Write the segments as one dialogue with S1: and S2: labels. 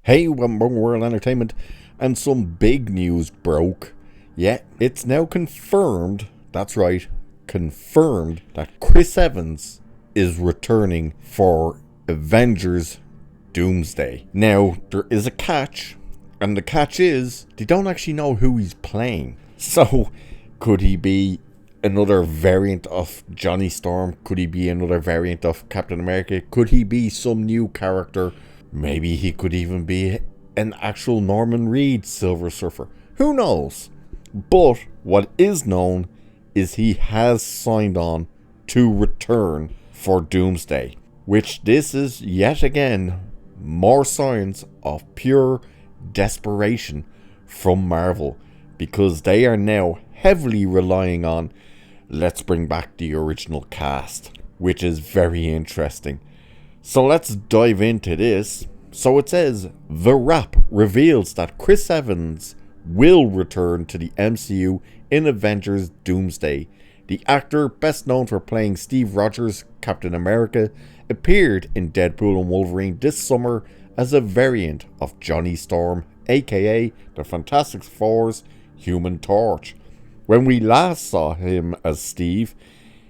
S1: Hey, World Entertainment, and some big news broke. Yeah, it's now confirmed, that's right, confirmed that Chris Evans is returning for Avengers Doomsday. Now, there is a catch, and the catch is they don't actually know who he's playing. So, could he be another variant of Johnny Storm? Could he be another variant of Captain America? Could he be some new character? Maybe he could even be an actual Norman Reed Silver Surfer. Who knows? But what is known is he has signed on to return for Doomsday, which this is yet again more signs of pure desperation from Marvel, because they are now heavily relying on let's bring back the original cast, which is very interesting. So let's dive into this. So it says, The Wrap reveals that Chris Evans will return to the MCU in Avengers Doomsday. The actor, best known for playing Steve Rogers' Captain America, appeared in Deadpool and Wolverine this summer as a variant of Johnny Storm, aka the Fantastic Four's Human Torch. When we last saw him as Steve,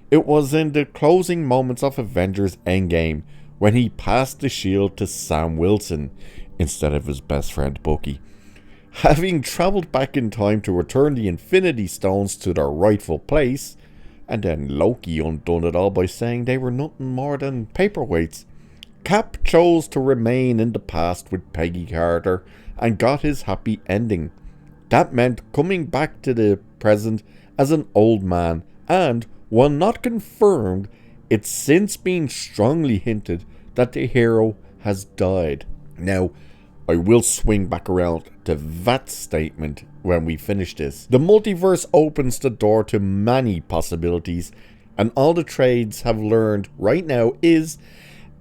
S1: it was in the closing moments of Avengers Endgame, when he passed the shield to Sam Wilson instead of his best friend Bucky. Having travelled back in time to return the Infinity Stones to their rightful place, and then Loki undone it all by saying they were nothing more than paperweights, Cap chose to remain in the past with Peggy Carter and got his happy ending. That meant coming back to the present as an old man, and, while not confirmed, it's since been strongly hinted that the hero has died. Now, I will swing back around to that statement when we finish this. The multiverse opens the door to many possibilities, and all the trades have learned right now is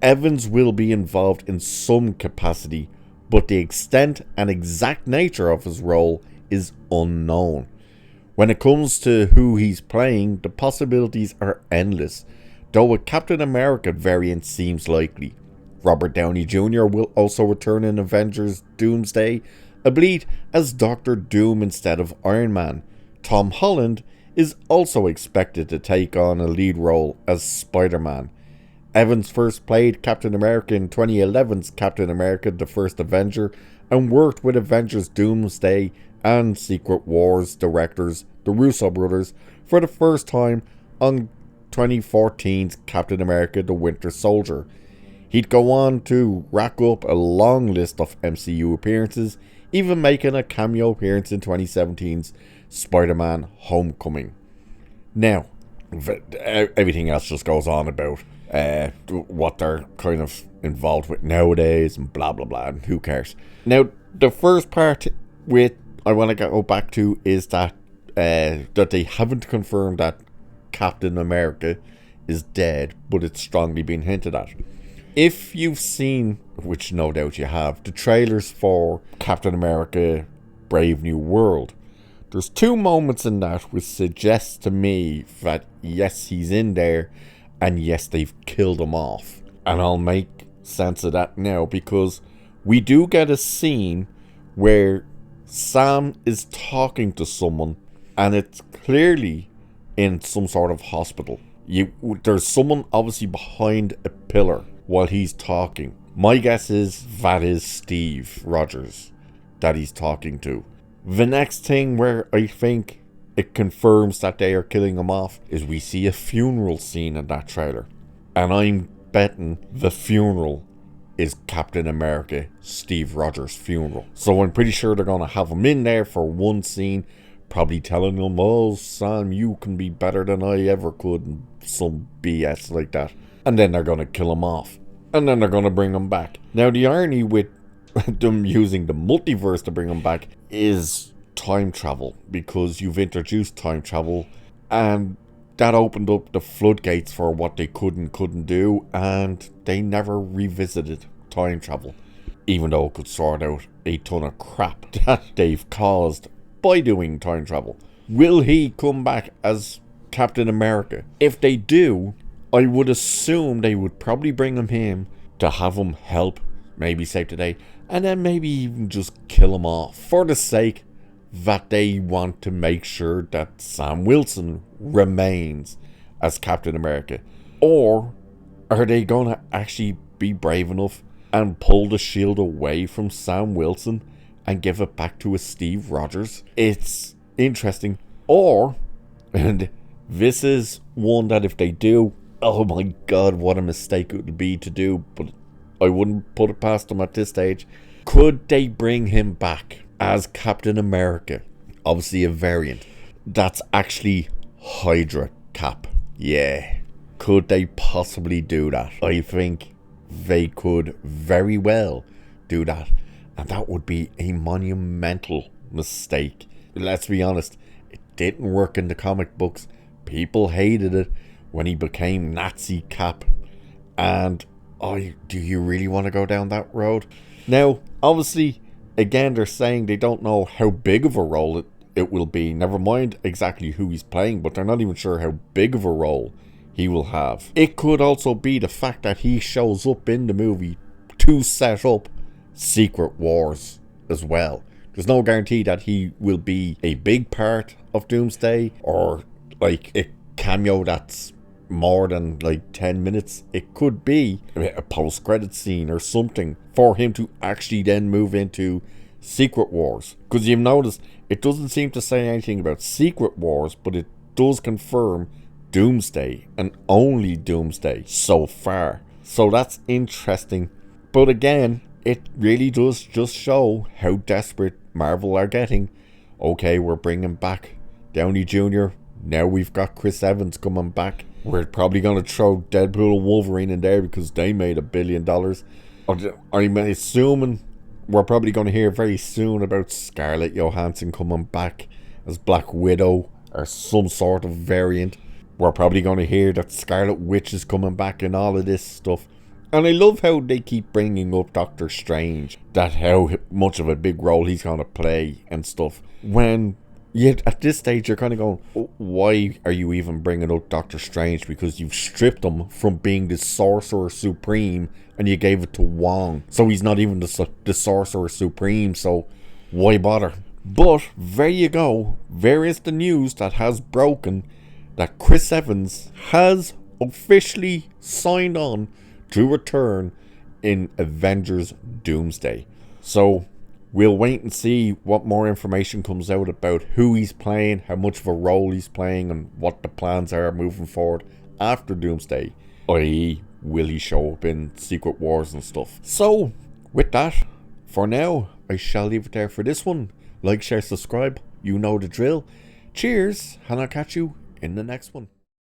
S1: Evans will be involved in some capacity, but the extent and exact nature of his role is unknown. When it comes to who he's playing, the possibilities are endless, though a Captain America variant seems likely. Robert Downey Jr. will also return in Avengers Doomsday, albeit as Doctor Doom instead of Iron Man. Tom Holland is also expected to take on a lead role as Spider-Man. Evans first played Captain America in 2011's Captain America: The First Avenger, and worked with Avengers Doomsday and Secret Wars directors, the Russo brothers, for the first time on 2014's Captain America: The Winter Soldier. He'd go on to rack up a long list of MCU appearances, even making a cameo appearance in 2017's Spider-Man Homecoming. Now, everything else just goes on about what they're kind of involved with nowadays and blah blah blah, and who cares. Now, the first part I want to go back to is that they haven't confirmed that Captain America is dead, but it's strongly been hinted at. If you've seen, which no doubt you have, the trailers for Captain America Brave New World, there's two moments in that which suggests to me that yes, he's in there, and yes, they've killed him off. And I'll make sense of that now, because we do get a scene where Sam is talking to someone, and it's clearly in some sort of hospital. There's someone obviously behind a pillar while he's talking. My guess is that is Steve Rogers that he's talking to. The next thing where I think it confirms that they are killing him off is we see a funeral scene in that trailer. And I'm betting the funeral is Captain America Steve Rogers' funeral. So I'm pretty sure they're going to have him in there for one scene, probably telling him, oh Sam, you can be better than I ever could, and some BS like that. And then they're going to kill him off. And then they're going to bring him back. Now, the irony with them using the multiverse to bring him back is time travel, because you've introduced time travel, and that opened up the floodgates for what they could and couldn't do, and they never revisited time travel, even though it could sort out a ton of crap that they've caused by doing time travel. Will he come back as Captain America? If they do, I would assume they would probably bring him in to have him help maybe save the day, and then maybe even just kill him off for the sake that they want to make sure that Sam Wilson remains as Captain America? Or are they going to actually be brave enough and pull the shield away from Sam Wilson and give it back to a Steve Rogers? It's interesting. Or, and this is one that if they do, oh my god, what a mistake it would be to do, but I wouldn't put it past them at this stage. Could they bring him back as Captain America? Obviously a variant. That's actually Hydra Cap. Yeah. Could they possibly do that? I think they could very well do that. And that would be a monumental mistake. Let's be honest, it didn't work in the comic books. People hated it when he became Nazi Cap. And do you really want to go down that road? Now, obviously, again, they're saying they don't know how big of a role it will be. Never mind exactly who he's playing, but they're not even sure how big of a role he will have. It could also be the fact that he shows up in the movie to set up Secret Wars as well. There's no guarantee that he will be a big part of Doomsday or like a cameo that's more than like 10 minutes. It could be a post-credit scene or something for him to actually then move into Secret Wars. Because you've noticed it doesn't seem to say anything about Secret Wars, but it does confirm Doomsday and only Doomsday so far. So that's interesting. But again, it really does just show how desperate Marvel are getting. Okay, we're bringing back Downey Jr. Now we've got Chris Evans coming back. We're probably going to throw Deadpool and Wolverine in there because they made $1 billion. I'm assuming we're probably going to hear very soon about Scarlett Johansson coming back as Black Widow or some sort of variant. We're probably going to hear that Scarlet Witch is coming back and all of this stuff. And I love how they keep bringing up Doctor Strange, that how much of a big role he's going to play and stuff. When yet at this stage you're kind of going, why are you even bringing up Doctor Strange? Because you've stripped him from being the Sorcerer Supreme and you gave it to Wong. So he's not even the Sorcerer Supreme, so why bother? But there you go. There is the news that has broken, that Chris Evans has officially signed on to return in Avengers Doomsday. So we'll wait and see what more information comes out about who he's playing, how much of a role he's playing, and what the plans are moving forward after Doomsday. I.e., will he show up in Secret Wars and stuff? So, with that, for now, I shall leave it there for this one. Like, share, subscribe. You know the drill. Cheers, and I'll catch you in the next one.